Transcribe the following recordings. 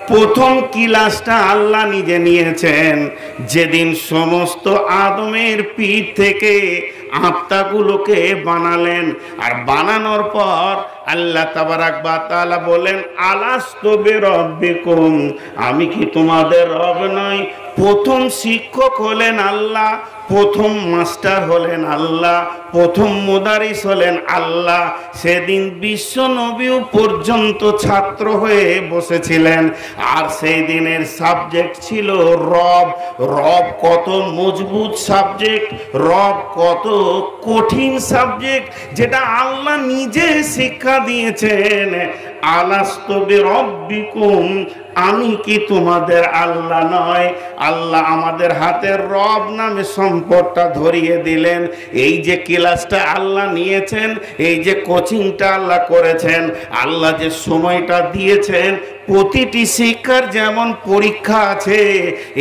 প্রথম ক্লাসটা আল্লাহ নিজে নিয়েছেন যেদিন সমস্ত আদমের পিঠ থেকে আত্মাগুলোকে বানালেন। আর বানানোর পর আল্লাহ তাবারাক ওয়া তাআলা বলেন, আলাস্তু বিরাব্বিকুম, আমি কি তোমাদের রব নই? প্রথম শিক্ষক হলেন আল্লাহ, প্রথম মাস্টার হলেন আল্লাহ, প্রথম মুদারিস হলেন আল্লাহ। সেদিন বিশ্ব নবীও পর্যন্ত ছাত্র হয়ে বসেছিলেন। আর সেই দিনের সাবজেক্ট ছিল রব। রব কত মজবুত সাবজেক্ট, রব কত কঠিন সাবজেক্ট, যেটা আল্লাহ নিজে শিক্ষা দিয়েছেন। আলাস্তু বিরাব্বিকুম, আমি কি তোমাদের আল্লাহ নয়? আল্লাহ আমাদের হাতের রব নামে সম্পদটা ধরিয়ে দিলেন। এই যে ক্লাসটা আল্লাহ নিয়েছেন, এই যে কোচিংটা আল্লাহ করেছেন, আল্লাহ যে সময়টা দিয়েছেন, প্রতিটি শিক্ষার যেমন পরীক্ষা আছে।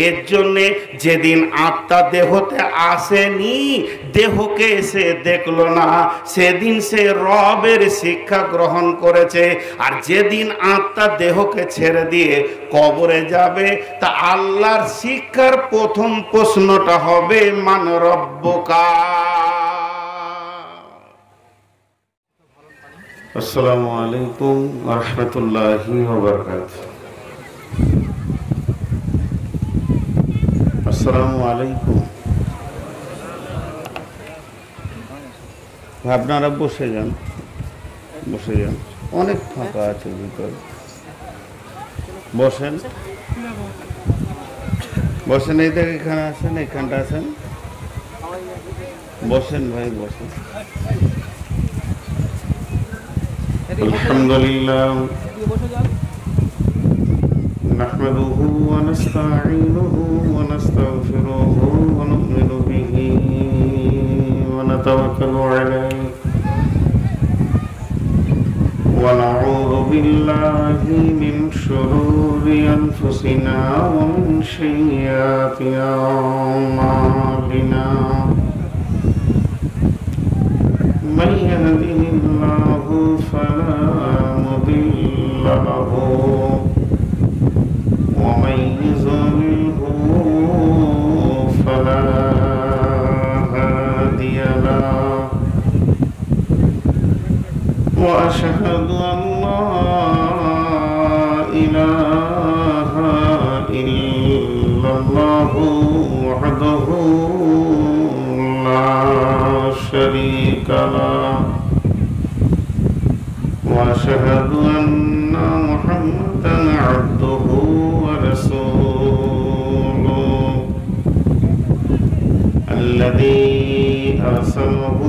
এর জন্যে যেদিন আত্মা দেহতে আসেনি, দেহকে এসে দেখলো না, সেদিন সে রবের শিক্ষা গ্রহণ করেছে। আর যেদিন আত্মা দেহকে ছেড়ে দিয়ে কবরে যাবে, তা আল্লাহর শিক্ষার প্রথম প্রশ্নটা হবে মান রব্বুকা। আসসালামু আলাইকুম ওয়া রাহমাতুল্লাহি ওয়া বারাকাতুহু। আসসালামু আলাইকুম। আপনারা বসে যান, বসে যান, অনেক ফাঁকা আছে ভিতরে। বসেন, বসেন। এই দেখ, এখানে আছেন, এখানটা আছেন, বসেন ভাই, বসেন। আলহামদুলিল্লাহ নাহমাদুহু ওয়া নাস্তাঈনুহু ওয়া নাস্তাগফিরুহু ওয়া নু'মিনু বিহি ওয়া নাতাওয়াক্কালু আলাইহি ওয়া নাউযু বিল্লাহি মিন শুরুরি আনফুসিনা ওয়া মিন সাইয়্যাতি আ'মালিনা। من يهده الله فلا مضل له ومن يضلله فلا هادي له وأشهد أن لا إله إلا الله وحده لا شريك له وأشهد أن محمدا عبده ورسوله الذي أرسله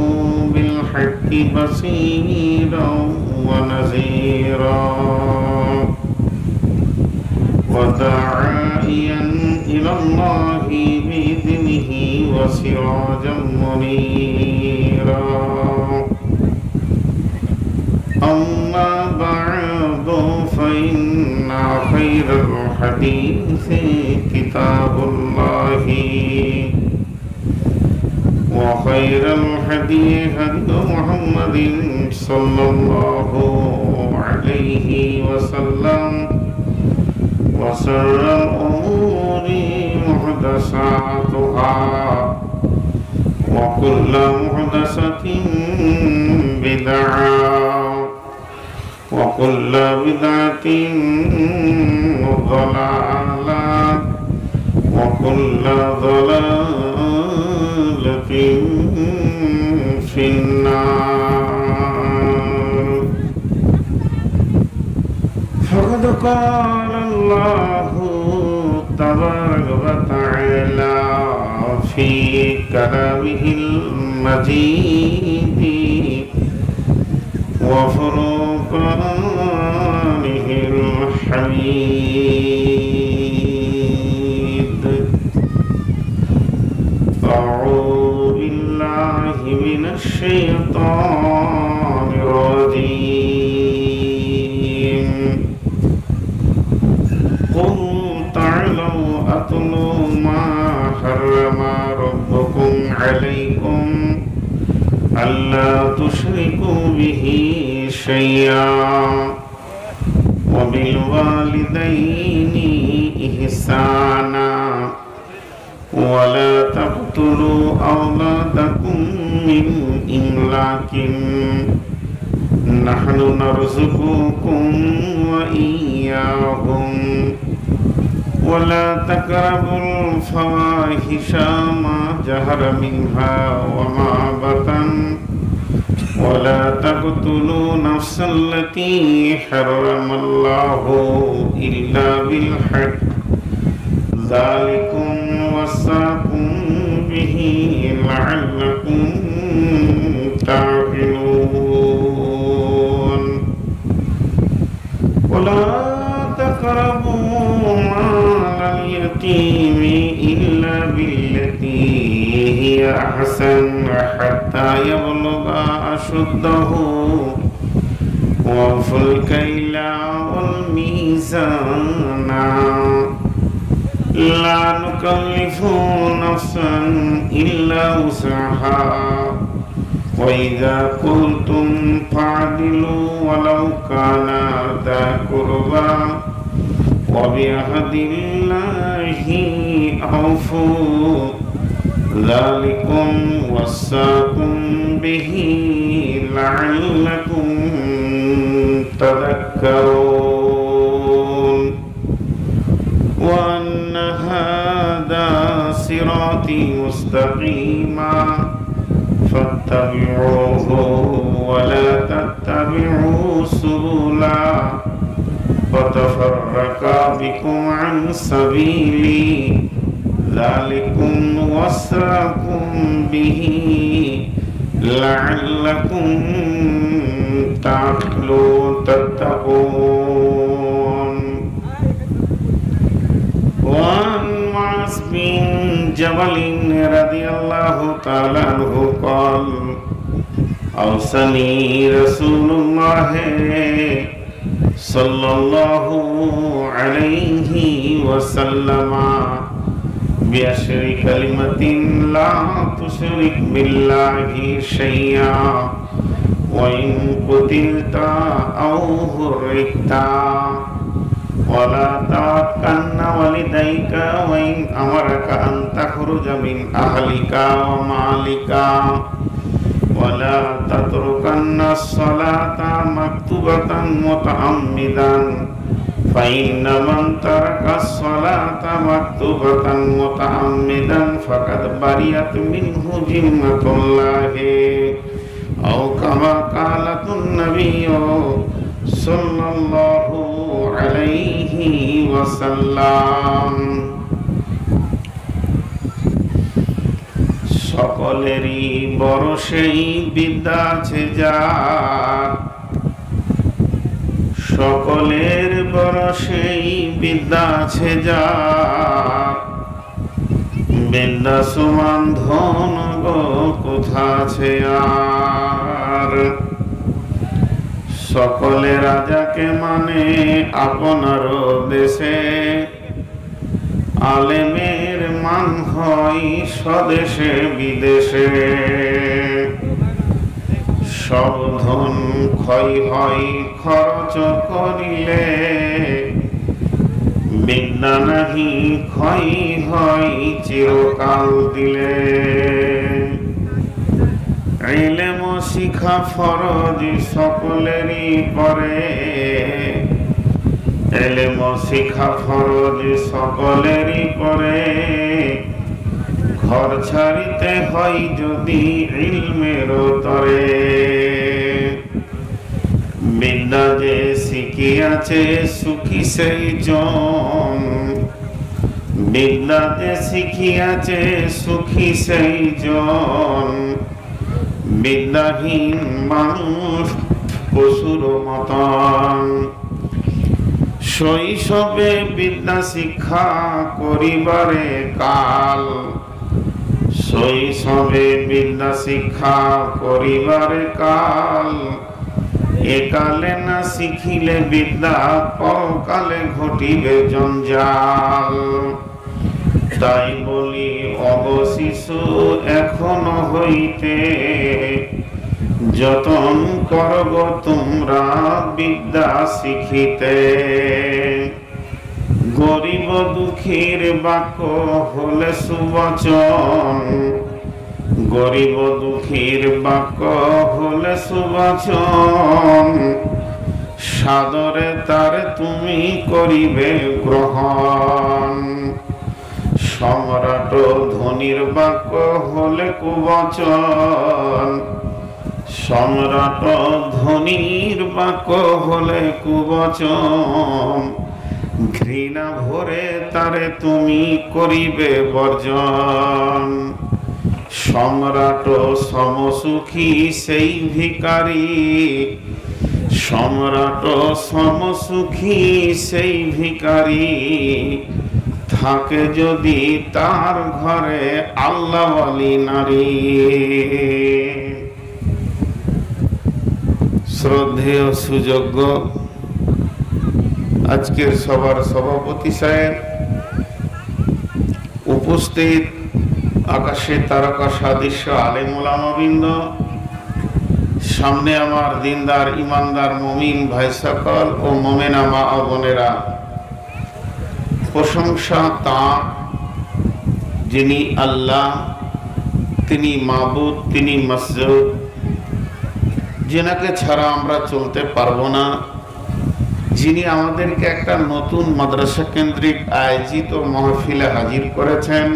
بالحق بشيرا ونذيرا وداعيا إلى الله بإذنه وسراجا منيرا. أما بعد فإن خير الحديث كتاب الله وخير الهدي هدي محمد صلى الله عليه وسلم وشر الأمور محدثاتها وكل محدثة بدعة وكل بدعة ضلالة وكل ضلالة في النار. فقد قال الله تبارك وتعالى في كلامه المجيد وفرقانه الحميد. أعوذ بالله من الشيطان الرجيم. قل تعالوا أتلوا ما حرم ربكم عليكم ألا تشركوا به شيئا وبالوالدين وبالوالدين إحسانا ولا تقتلوا أولادكم من إملاق نحن نرزقكم وإياهم ولا تقربوا الفواحش ما ظهر منها وما بطن ولا تقتلوا نفسا التي حرم الله إلا بالحق ذلكم وصاكم به لعلكم تعقلون ولا تقربوا مال اليتيم إلا بالتي هي أحسن حتى يبلغ أشده وأوفوا الكيل والميزان لا نكلف نفسا إلا وسعها وإذا قلتم فاعدلوا ولو كان ذا قربى وبعهد الله أوفوا ذلكم وصاكم به لعلكم تذكرون وأن هذا صراطي مستقيما فاتبعوه ولا تتبعوا سبلا فتفرق بكم عن سبيلي ذلكم وصاكم به لعلكم تتقون وعن معاذ بن جبل رضي الله تعالى عنه قال أوصاني رسول الله صلى الله عليه وسلم بعشر كلمة لا تشرك بالله شيئا وإن قتلت أو هرقت ولا تعقن والديك وإن أمرك أن تخرج من أهلك ومالك ولا تتركن الصلاة مكتوبة متعمدا فإن من ترك الصلاة مكتوبة متعمدا فقد برئت منه ذمة الله أو كما قالت النبي صلى الله عليه وسلم সকলেরই বড় সেই বিদ্যা আছে যার সকলের বড় সেই বিদ্যা আছে যার বিদ্যা সমান ধন গো কোথা আছে আর সকলে রাজাকে মানে আপনার দেশে আলেমের মান হয় স্বদেশে বিদেশে সব ধন ক্ষয় হয় খরচ করিলে বিদ্যা নাহি ক্ষয় হয় চিরকাল দিলে ইলম শিখা ফরজ সকলেরই করে ইলম শিখা ফরজ সকলেরই করে ঘর ছাড়িতে হয় যদি ইলমের তরে বিদ্যা যে শিখিয়াছে সুখী সেই জন বিদ্যা যে শিখিয়াছে সুখী সেই জন বিদ্যাহীন মানুষ পশুর মতন শৈশবে বিদ্যা শিক্ষা করিবারে কাল শৈশবে বিদ্যা শিক্ষা করিবারে কাল একালে না শিখিলে বিদ্যা পরকালে ঘটিবে জঞ্জাল তাই বলি অবশিশু এখনো হইতে যতন করব তোমরা বিদ্যা শিখিতে। গরিব দুঃখীর বাক্য হলে সুবচন, গরিব দুঃখীর বাক্য হলে সুবচন, সাদরে তার তুমি করিবে গ্রহণ। সম্রাট ধনীর বাক্য হলে কুবচন, সম্রাট ধনীর বাক্য হলে কুবচন, ঘৃণা ভরে তারে তুমি করিবে বর্জন। সম্রাট সমসুখী সেই ভিখারি, সম্রাট সমসুখী সেই ভিখারি, থাকে যদি তার ঘরে আল্লাহওয়ালি নারী। শ্রদ্ধেয় সুযোগ্য আজকের সবার সভাপতি সাহেব, উপস্থিত আকাশে তারকা সাদৃশ্য আলেম ওলামাবৃন্দ, সামনে আমার দিনদার ইমানদার মুমিন ভাই সকল ও মুমিনা মা ও বোনেরা, প্রশংসা তাঁর যিনি আল্লাহ, তিনি মাবুদ, তিনি মাসউদ, যিনাকে ছাড়া আমরা চলতে পারবো না, যিনি আমাদেরকে একটা নতুন মাদ্রাসা কেন্দ্রিক আয়োজিত মাহফিলে হাজির করেছেন।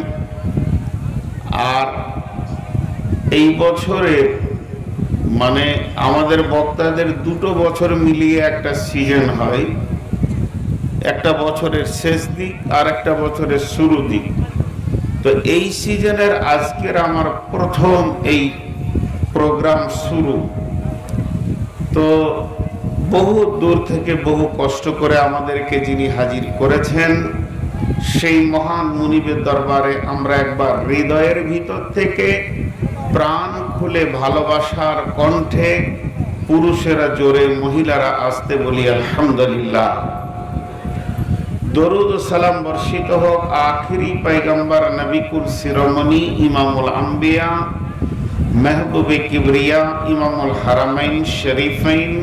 আর এই বছরে মানে আমাদের বক্তাদের দুটো বছর মিলিয়ে একটা সিজন হয়, একটা বছরের শেষ দিক আর একটা বছরের শুরু দিক। তো এই সিজনের আজকের আমার প্রথম এই প্রোগ্রাম শুরু। তো বহু দূর থেকে বহু কষ্ট করে আমাদেরকে যিনি হাজির করেছেন, সেই মহান মুনিবের দরবারে আমরা একবার হৃদয়ের ভিতর থেকে প্রাণ খুলে ভালোবাসার কণ্ঠে, পুরুষেরা জোরে মহিলারা আস্তে বলি আলহামদুলিল্লাহ। দরুদ ও সালাম বর্ষিত হোক আখিরি পয়গম্বর নবিকুল শিরোমণি ইমামুল আম্বিয়া মেহবুবে কিবরিয়া ইমামুল হারামাইন শরীফাইন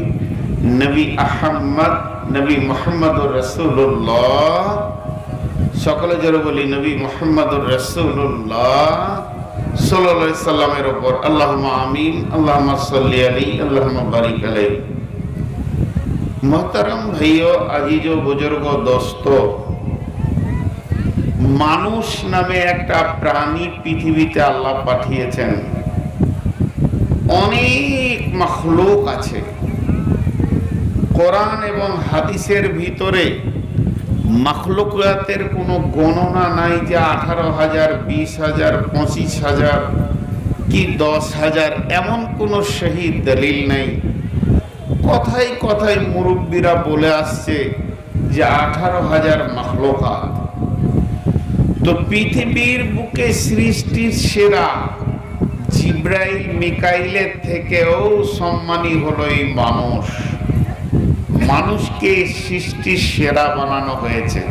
নবী আহমদ নবী মুহাম্মদুর রাসূলুল্লাহ, সকলে জোরে বলি নবী মুহাম্মদুর রাসূলুল্লাহ সাল্লাল্লাহু আলাইহি সাল্লামের উপর। আল্লাহুম্মা আমিন, আল্লাহুম্মা সাল্লি আলাইহি, আল্লাহুম্মা বারিক আলাইহি। মোহতারাম ভাইও, আজিজো, বুজুর্গ, দোস্ত, মানুষ নামে একটা প্রাণী পৃথিবীতে আল্লাহ পাঠিয়েছেন। অনেক মাখলুক আছে। কোরআন এবং হাদিসের ভিতরে মাখলুকাতের কোনো গণনা নাই যে 18,000, 20,000, 25,000 কি 10,000, এমন কোনো সহি দলিল নাই। কথায় কথায় মুরব্বীরা বলে আসছে যে 18,000 মাখলুকাত। তো পৃথিবীর বুকে সৃষ্টির সেরা জিব্রাইল মিকাইলের থেকেও সম্মানী হলো এই মানুষ। মানুষকে সৃষ্টির সেরা বানানো হয়েছে।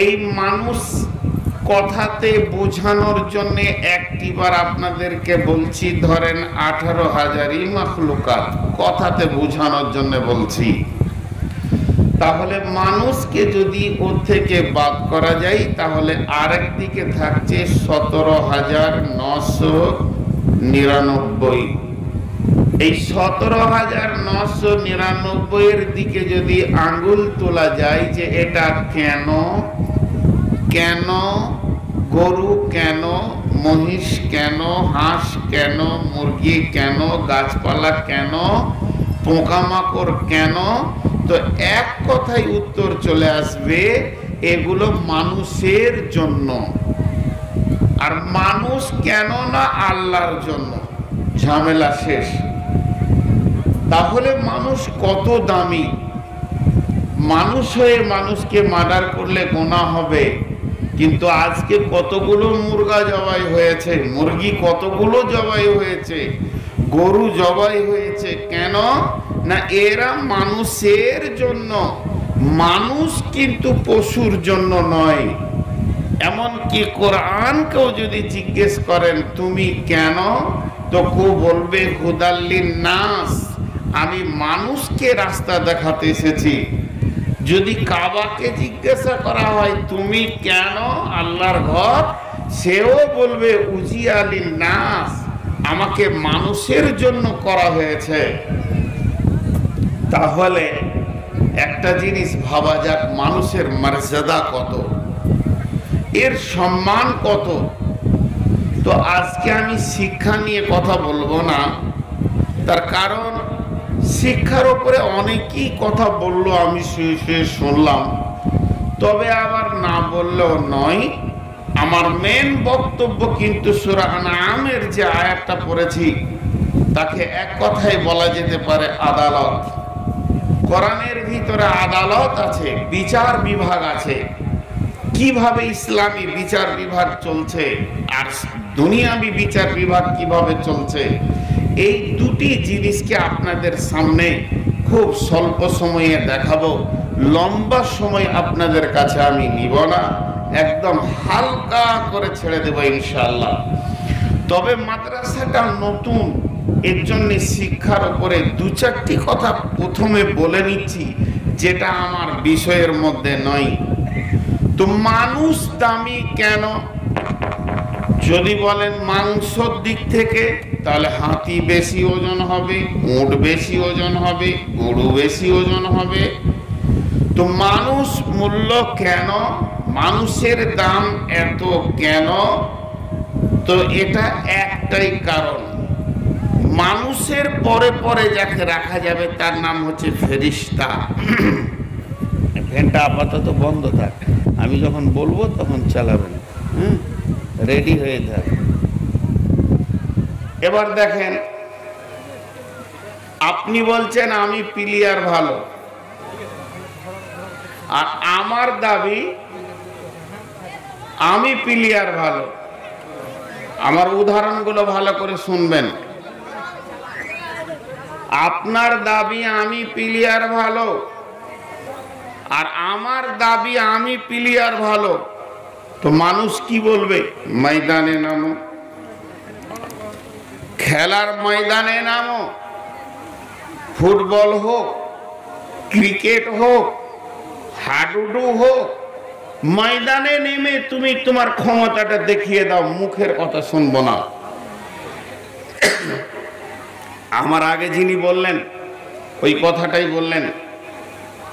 এই মানুষ কথাতে বোঝানোর জন্য একটিবার আপনাদেরকে বলছি, ধরেন 18,000ই মাখলুকাত, কথাতে বোঝানোর জন্য বলছি। তাহলে মানুষকে যদি ওর থেকে বাদ করা যায়, তাহলে আরেক দিকে থাকছে 17,999। এই 17,999 এর দিকে যদি আঙ্গুল তোলা যায় যে এটা কেন, কেন গরু, কেন মহিষ, কেন হাঁস, কেন মুরগি, কেন গাছপালা, কেন পোকামাকড়, কেন, তো এক কথায় উত্তর চলে আসবে এগুলো মানুষের জন্য। আর মানুষ কেন না আল্লাহর জন্য, ঝামেলা শেষ। তাহলে মানুষ কত দামি। মানুষ হয়ে মানুষকে মার্ডার করলে গোনা হবে, কিন্তু আজকে কতগুলো মুরগা জবাই হয়েছে, মুরগি কতগুলো জবাই হয়েছে, গরু জবাই হয়েছে, কেন না এরা মানুষের জন্য। মানুষ কিন্তু পশুর জন্য নয়। এমনকি কোরআনকেও যদি জিজ্ঞেস করেন তুমি কেন, তো কেউ বলবে হুদাল্লিন নাস, আমি মানুষকে রাস্তা দেখাতে এসেছি। যদি কাবাকে জিজ্ঞাসা করা হয় তুমি কেন আল্লাহর ঘর, সেও বলবে উজিয়ালিন নাস, আমাকে মানুষের জন্য করা হয়েছে। তাহলে একটা জিনিস ভাবা যাক, মানুষের মর্যাদা কত, এর সম্মান কত। তো আজকে আমি শিক্ষা নিয়ে কথা বলবো না, তার কারণ শিক্ষার উপরে অনেকেই কথা বললো, আমি শুয়ে শুয়ে শুনলাম। তবে আবার না বললেও নয়, আমার মেন বক্তব্য কিন্তু সূরা আনআমের যে আয়াতটা পড়েছি তাকে এক কথায় বলা যেতে পারে আদালত। কোরআনের ভিতরে আদালত আছে, বিচার বিভাগ আছে। কিভাবে ইসলামী বিচার বিভাগ চলছে আর দুনিয়াবী বিচার বিভাগ কিভাবে চলছে, এই দুটি জিনিসকে আপনাদের সামনে খুব স্বল্প সময়ে দেখাবো। লম্বা সময় আপনাদের কাছে আমি নিব না, একদম হালকা করে ছেড়ে দেব ইনশাআল্লাহ। তবে মাদ্রাসাটা নতুন, এর জন্য শিক্ষার উপরে দু চারটি কথা প্রথমে বলে নিচ্ছি, যেটা আমার বিষয়ের মধ্যে নয়। তো মানুষ দামি কেন? যদি বলেন মাংসর দিক থেকে, তাহলে হাতি বেশি ওজন হবে, উট বেশি ওজন হবে, গরু বেশি ওজন হবে। তো মানুষ মূল্য কেন, মানুষের দাম এত কেন? তো এটা একটাই কারণ, মানুষের পরে পরে যাকে রাখা যাবে তার নাম হচ্ছে ফেরেশতা। ফ্যানটা আপাতত বন্ধ থাক, আমি যখন বলবো তখন চালাবেন, রেডি হয়ে থাক। এবার দেখেন, আপনি বলছেন আমি প্লেয়ার ভালো, আর আমার দাবি আমি প্লেয়ার ভালো। আমার উদাহরণগুলো ভালো করে শুনবেন। আপনার দাবি আমি প্লেয়ার ভালো, আর আমার দাবি আমি প্লেয়ার ভালো। তো মানুষ কি বলবে? ময়দানে নামো, খেলার ময়দানে নামো, ফুটবল হোক, ক্রিকেট হোক, হাডুডু হোক, ময়দানে নেমে তুমি তোমার ক্ষমতাটা দেখিয়ে দাও, মুখের কথা শুনবো না। আমার আগে যিনি বললেন ওই কথাটাই বললেন,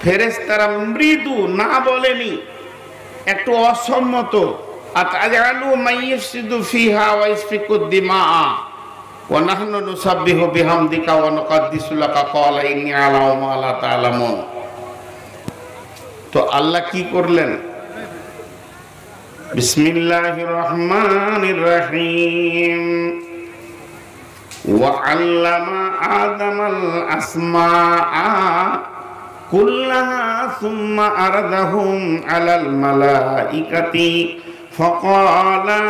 ফেরেশতারা মৃদু, না বলেনি, একটু অসম্মত। আতাজালু মাইয়ুফসিদু ফিহা ওয়া ইসফিকুদ দিমা ওয়া নাহনু নুসাব্বিহু বিহামদিকা ওয়া নুকাদ্দিসু লাকা ক্বালা ইন্নী আ'লামু মা লা তা'লামুন। তো আল্লাহ কি করলেন? বিসমিল্লাহির রহমানির রহিম। ওয়া আল্লামা আদামাল আসমাআ কুল্লাহা সুম্মা আরদাহুম আলাল মালাইকাতি ফাকালা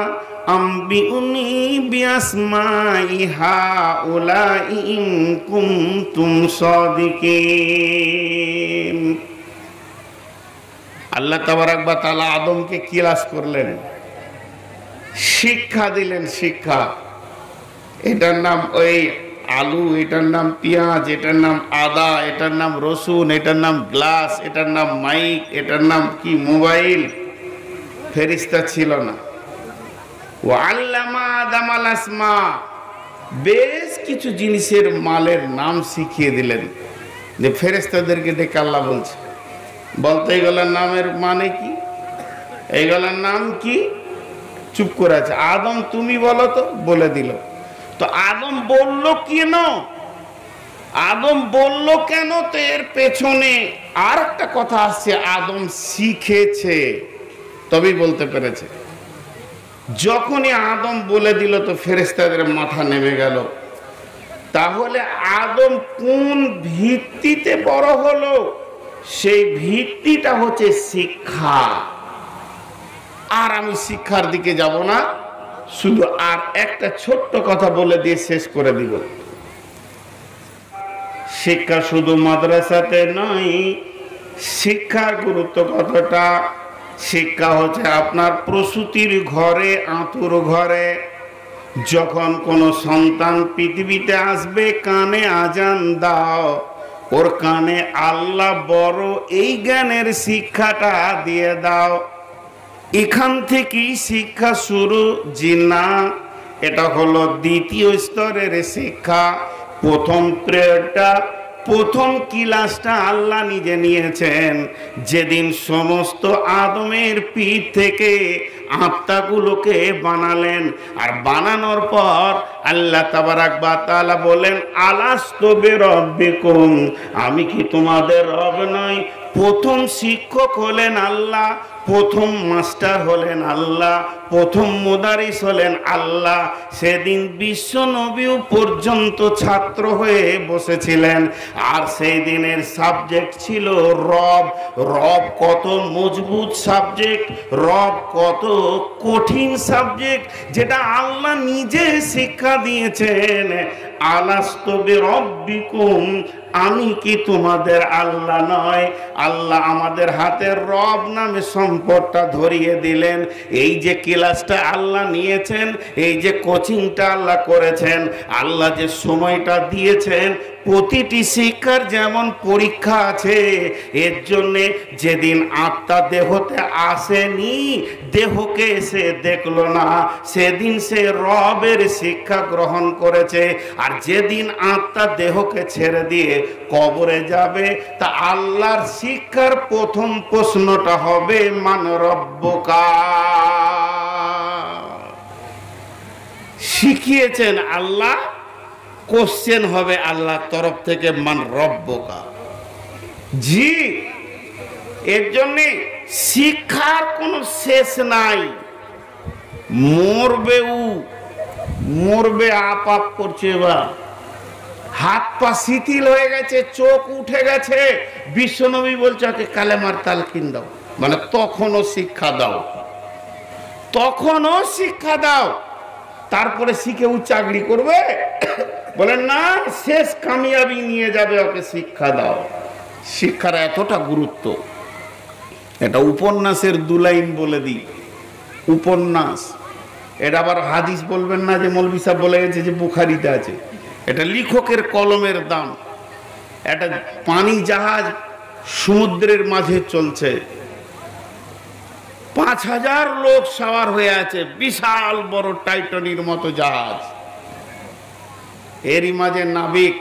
আম্বিউনি বিআসমাই হাউলাই ইন কুনতুম সাদিকিন। আল্লাহ তাবারাক ওয়া তাআলা আদমকে ক্লাস করলেন, শিক্ষা দিলেন। শিক্ষা, এটার নাম ওই আলু, এটার নাম পেঁয়াজ, এটার নাম আদা, এটার নাম রসুন, এটার নাম গ্লাস, এটার নাম মাইক, এটার নাম কি মোবাইল। ফেরেশতা ছিল না। ওয়া আল্লামা আদামাল আসমা, বেশ কিছু জিনিসের মালের নাম শিখিয়ে দিলেন। যে ফেরেশতাদেরকে ডেকে আল্লাহ বলছে, বলতে এইগুলোর নামের মানে কি, এইগুলোর নাম কি? চুপ করে আছে। আদম তুমি বলো তো, বলে দিল। তো আদম বলল কেন? আদম বলল কেন? তো এর পেছনে আর একটা কথা আসছে, আদম শিখেছে তবেই বলতে পেরেছে। যখনই আদম বলে দিল তো ফেরেশতাদের মাথা নেমে গেল। তাহলে আদম কোন ভিত্তিতে বড় হলো? সেই ভিত্তিটা হচ্ছে শিক্ষা। আর আমি শিক্ষার দিকে যাব না, শুধু আর একটা ছোট্ট কথা বলে দিয়ে শেষ করে দিব। শিক্ষা শুধু মাদ্রাসাতে নয়, শিক্ষার গুরুত্ব কতটা। শিক্ষা হচ্ছে আপনার প্রসূতির ঘরে, আঁতুর ঘরে, যখন কোনো সন্তান পৃথিবীতে আসবে কানে আজান দাও, ওর কানে আল্লাহ বড় এই জ্ঞানের শিক্ষাটা দিয়ে দাও। এখান থেকেই শিক্ষা শুরু, জি না, এটা হলো দ্বিতীয় স্তরের শিক্ষা। প্রথম প্রেয়ারটা, প্রথম ক্লাসটা আল্লাহ নিজে নিয়েছেন যেদিন সমস্ত আদমের পিঠ থেকে আত্মাগুলোকে বানালেন। আর বানানোর পর আল্লাহ তাবারাক ওয়া তাআলা বলেন, আলাস্তু বিরাব্বিকুম, আমি কি তোমাদের রব নই? প্রথম শিক্ষক হলেন আল্লাহ, প্রথম মাস্টার হলেন আল্লাহ, প্রথম মুদারিস হলেন আল্লাহ। সেদিন বিশ্ব নবীও পর্যন্ত ছাত্র হয়ে বসেছিলেন। আর সেই দিনের সাবজেক্ট ছিল রব। রব কত মজবুত সাবজেক্ট, রব কত কঠিন সাবজেক্ট, যেটা আল্লাহ নিজে শিক্ষা দিয়েছেন। আলাস্তু বিরাব্বিকুম, আমি কি তোমাদের আল্লাহ নয়? আল্লাহ আমাদের হাতের রব নামে সম্পদটা ধরিয়ে দিলেন। এই যে ক্লাসটা আল্লাহ নিয়েছেন, এই যে কোচিংটা আল্লাহ করেছেন, আল্লাহ যে সময়টা দিয়েছেন, প্রতিটি শিক্ষার যেমন পরীক্ষা আছে, এর জন্যে যেদিন আত্মা দেহতে আসেনি, দেহকে সে দেখলো না, সেদিন সে রবের শিক্ষা গ্রহণ করেছে। আর যেদিন আত্মা দেহকে ছেড়ে দিয়ে কবরে যাবে, তা আল্লাহর শিক্ষার প্রথম প্রশ্নটা হবে মান রব্বুকা। শিখিয়েছেন আল্লাহ, কোশ্চেন হবে আল্লাহর তরফ থেকে মান রব্বুকা। জি, এর জন্যে শিক্ষার কোনো শেষ নাই। মরবে আপ আপ করছে, বা হাত পা শিথিল হয়ে গেছে, চোখ উঠে গেছে, বিশ্বনবী বলছে ওকে কালেমার তালকিন দাও, মানে তখনও শিক্ষা দাও, তখনও শিক্ষা দাও। তারপরে শিখে ও চাকরি করবে? বলেন না, শেষ কামিয়াবি নিয়ে যাবে, ওকে শিক্ষা দাও। শিক্ষার এতটা গুরুত্ব। এটা উপন্যাসের 2 লাইন বলে দিই, উপন্যাস। এটা আবার হাদিস বলবেন না যে মৌলভী সাহেব বলে গেছে যে বুখারীতে আছে। এটা লেখকের কলমের দাম। একটা পানি জাহাজ সমুদ্রের মাঝে চলছে, 5000 লোক সওয়ার হয়ে আছে, বিশাল বড় টাইটানির মতো জাহাজ। এরই মাঝে নাবিক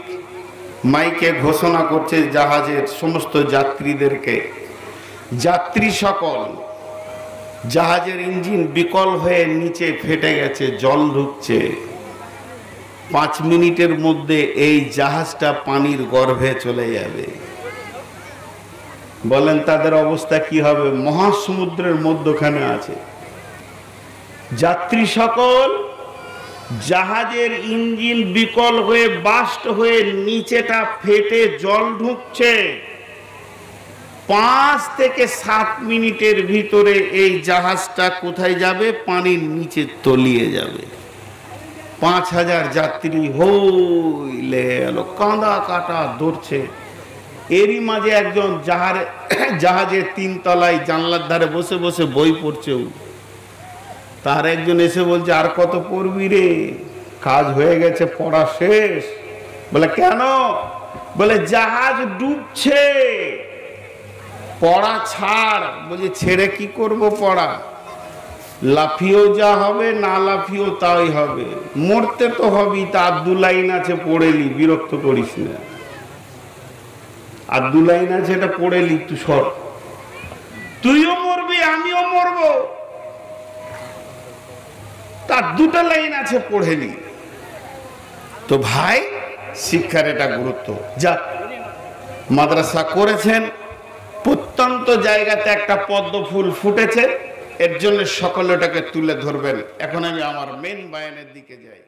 মাইকে ঘোষণা করছে জাহাজের সমস্ত যাত্রীদেরকে, যাত্রী সকল, জাহাজের ইঞ্জিন বিকল হয়ে নিচে ফেটে গেছে, জল ঢুকছে। 5 মিনিটের মধ্যে এই জাহাজটা পানির গর্ভে চলে যাবে। বলেন তাদের অবস্থা কি হবে? মহাসমুদ্রের মধ্যখানে আছে যাত্রী সকল, জাহাজের ইঞ্জিন বিকল হয়ে বাস্ট হয়ে নিচেটা ফেটে জল ঢুকছে। 5 থেকে 7 মিনিটের ভিতরে এই জাহাজটা কোথায় যাবে? পানির নিচে তলিয়ে যাবে। 5000 যাত্রী হইলে এলো, কাঁদা কাটা ধরছে। এরই মাঝে একজন জাহাজের 3 তলায় জানলার ধারে বসে বসে বই পড়ছে। তার একজন এসে বলছে, আর কত পড়বি রে, কাজ হয়ে গেছে, পড়া শেষ। বলে কেন? বলে জাহাজ ডুবছে, পড়া ছাড়। বলছে ছেড়ে কি করব পড়া? লাফিয়েও যা হবে, না লাফিয়েও তাই হবে, মরতে তো হবেই। তা 2 লাইন আছে, পড়েলি, বিরক্ত করিস না। আর 2 লাইন আছে, এটা পড়েলি, তুই সর, তুইও মরবি আমিও মরব। তার 2টা লাইন আছে, পড়েলি। তো ভাই, শিক্ষার এটা গুরুত্ব। যা মাদ্রাসা করেছেন, প্রত্যন্ত জায়গাতে একটা পদ্ম ফুল ফুটেছে, এর জন্য সকলে ওটাকে তুলে ধরবেন। এখন আমি আমার মেন বায়ানের দিকে যাই।